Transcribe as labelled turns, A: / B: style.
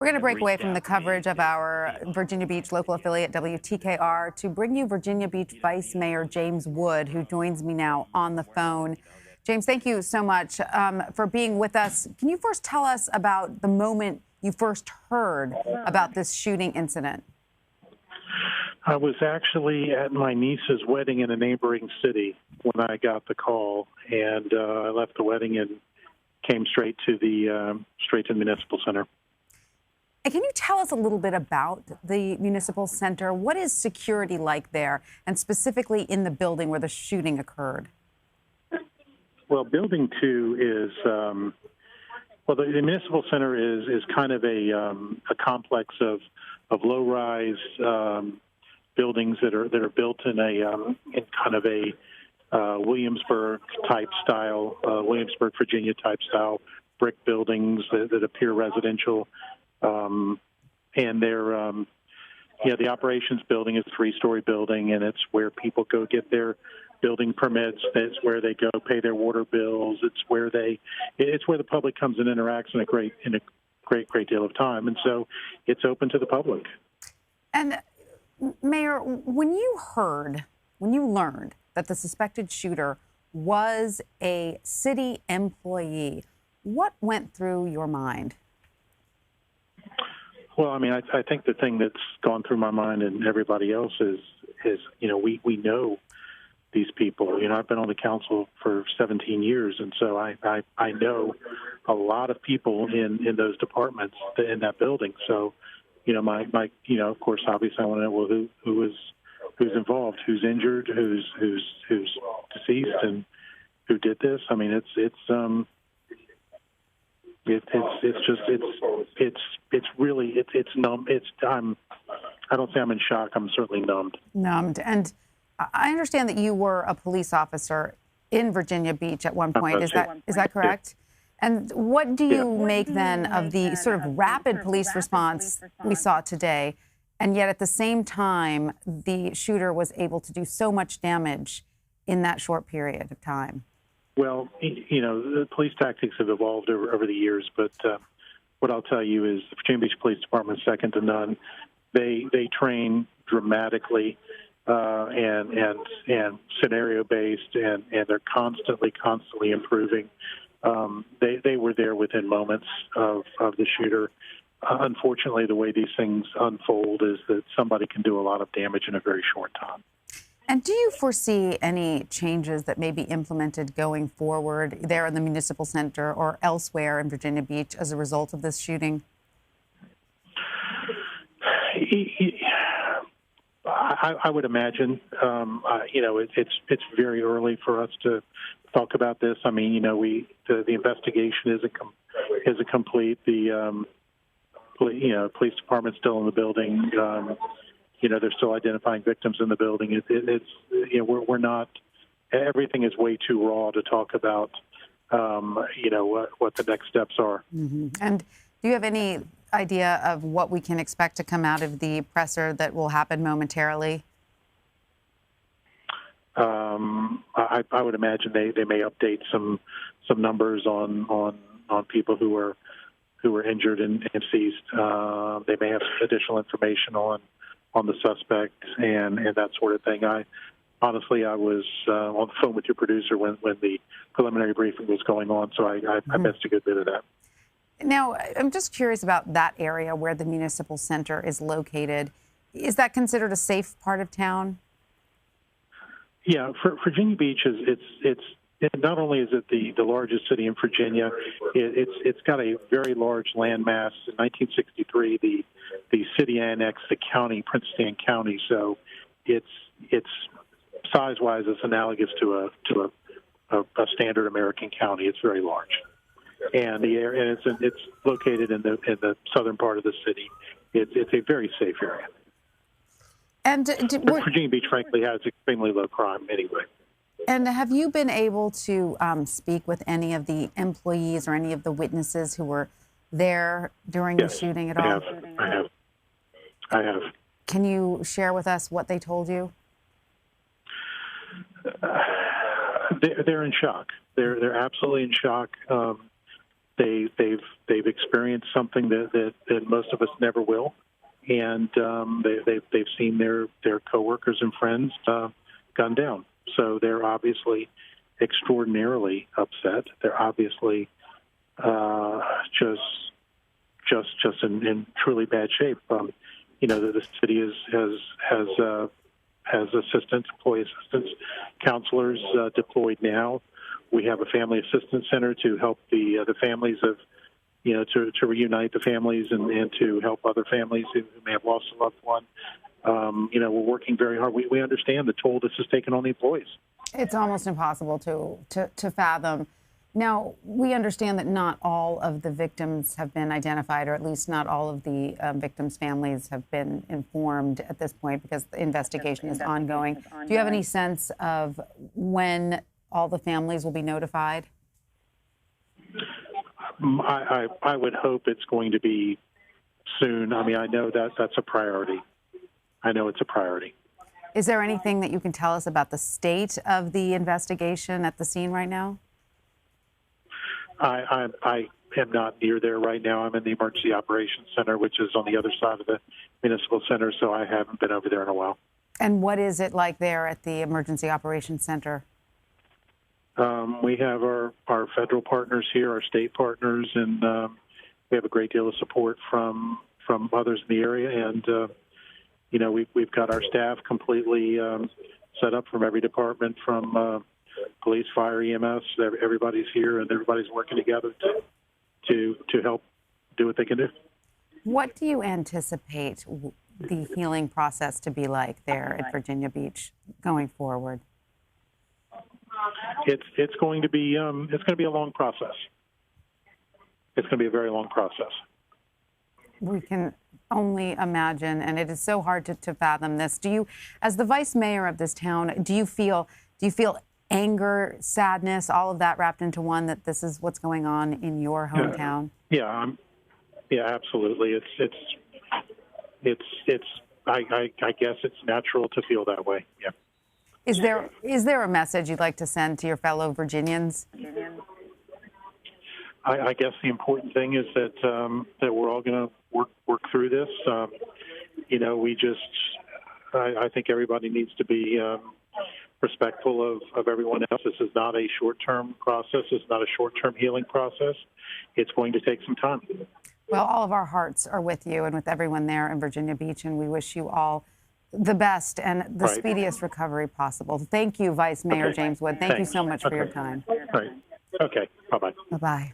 A: We're going to break away from the coverage of our Virginia Beach local affiliate, WTKR, to bring you Virginia Beach Vice Mayor James Wood, who joins me now on the phone. James, thank you so much for being with us. Can you first tell us about the moment you first heard about this shooting incident?
B: I was actually at my niece's wedding in a neighboring city when I got the call, and I left the wedding and came straight to the Municipal Center.
A: And can you tell us a little bit about the Municipal Center? What is security like there, and specifically in the building where the shooting occurred?
B: Well, Building 2 is, the Municipal Center is kind of a complex of low-rise buildings that are built in kind of a Williamsburg type style, Williamsburg, Virginia type style brick buildings that appear residential. And they're, the operations building is a 3-story building, and it's where people go get their building permits. It's where they go pay their water bills. It's where the public comes and interacts in a great deal of time. And so it's open to the public.
A: And Mayor, when you learned that the suspected shooter was a city employee, what went through your mind?
B: Well, I mean, I think the thing that's gone through my mind and everybody else is we know these people. I've been on the council for 17 years, and so I know a lot of people in those departments in that building. So, of course, obviously, I want to know who's involved, who's injured, who's deceased, and who did this. I mean, it's numb. I don't say I'm in shock. I'm certainly numbed.
A: Numbed. And I understand that you were a police officer in Virginia Beach at one point. Is that correct? Yeah. And what do you make then of the sort of rapid police response we saw today, and yet at the same time, the shooter was able to do so much damage in that short period of time?
B: Well, the police tactics have evolved over the years, but what I'll tell you is the Virginia Beach Police Department is second to none. They train dramatically and scenario based, and they're constantly improving. They were there within moments of the shooter. Unfortunately, the way these things unfold is that somebody can do a lot of damage in a very short time.
A: And do you foresee any changes that may be implemented going forward there in the Municipal Center or elsewhere in Virginia Beach as a result of this shooting?
B: I would imagine. It's very early for us to talk about this. I mean, the investigation isn't complete. The police department's still in the building. They're still identifying victims in the building. We're not. Everything is way too raw to talk about. What the next steps are.
A: Mm-hmm. And do you have any idea of what we can expect to come out of the presser that will happen momentarily?
B: I would imagine they may update some numbers on people who were injured and seized. They may have additional information on the suspect and that sort of thing. I was on the phone with your producer when the preliminary briefing was going on, so I missed a good bit of that.
A: Now, I'm just curious about that area where the Municipal Center is located. Is that considered a safe part of town?
B: Yeah, for Virginia Beach, it's not only is it the largest city in Virginia, it's got a very large landmass. In 1963, the city annexed the county, Prince Stand County, so it's size-wise, it's analogous to a standard American county. It's very large. And it's located in the southern part of the city. It's a very safe area.
A: And
B: Virginia Beach, frankly, has extremely low crime anyway.
A: And have you been able to speak with any of the employees or any of the witnesses who were there during the shooting at all?
B: I have.
A: Can you share with us what they told you?
B: They're in shock. They're absolutely in shock. they've experienced something that most of us never will, and they've seen their coworkers and friends gunned down. So they're obviously extraordinarily upset. They're obviously just in truly bad shape. The city has employee assistance counselors deployed now. We have a family assistance center to help the families of, to reunite the families and to help other families who may have lost a loved one. We're working very hard. We understand the toll this has taken on the employees.
A: It's almost impossible to fathom. Now, we understand that not all of the victims have been identified, or at least not all of the victims' families have been informed at this point because the investigation is ongoing. Do you have any sense of when all the families will be notified?
B: I would hope it's going to be soon. I mean, I know that's a priority. I know it's a priority.
A: Is there anything that you can tell us about the state of the investigation at the scene right now?
B: I am not near there right now. I'm in the Emergency Operations Center, which is on the other side of the Municipal Center, so I haven't been over there in a while. And
A: what is it like there at the Emergency Operations Center?
B: We have our federal partners here, our state partners, and we have a great deal of support from others in the area. And, we've got our staff completely set up from every department, from police, fire, EMS. Everybody's here, and everybody's working together to help do what they can do.
A: What do you anticipate the healing process to be like there at Virginia Beach going forward?
B: It's going to be a long process. It's going to be a very long process.
A: We can only imagine, and it is so hard to fathom this. Do you, as the vice mayor of this town, do you feel anger, sadness, all of that wrapped into one, that this is what's going on in your hometown?
B: Yeah, absolutely. I guess it's natural to feel that way. Yeah.
A: Is there a message you'd like to send to your fellow Virginians?
B: I guess the important thing is that we're all going to work through this. I think everybody needs to be respectful of everyone else. This is not a short-term process. It's not a short-term healing process. It's going to take some time.
A: Well, all of our hearts are with you and with everyone there in Virginia Beach, and we wish you all the best and the speediest recovery possible. Thank you, Vice Mayor James Wood. Thank you so much for your time.
B: Right. Okay. Bye-bye.
A: Bye-bye.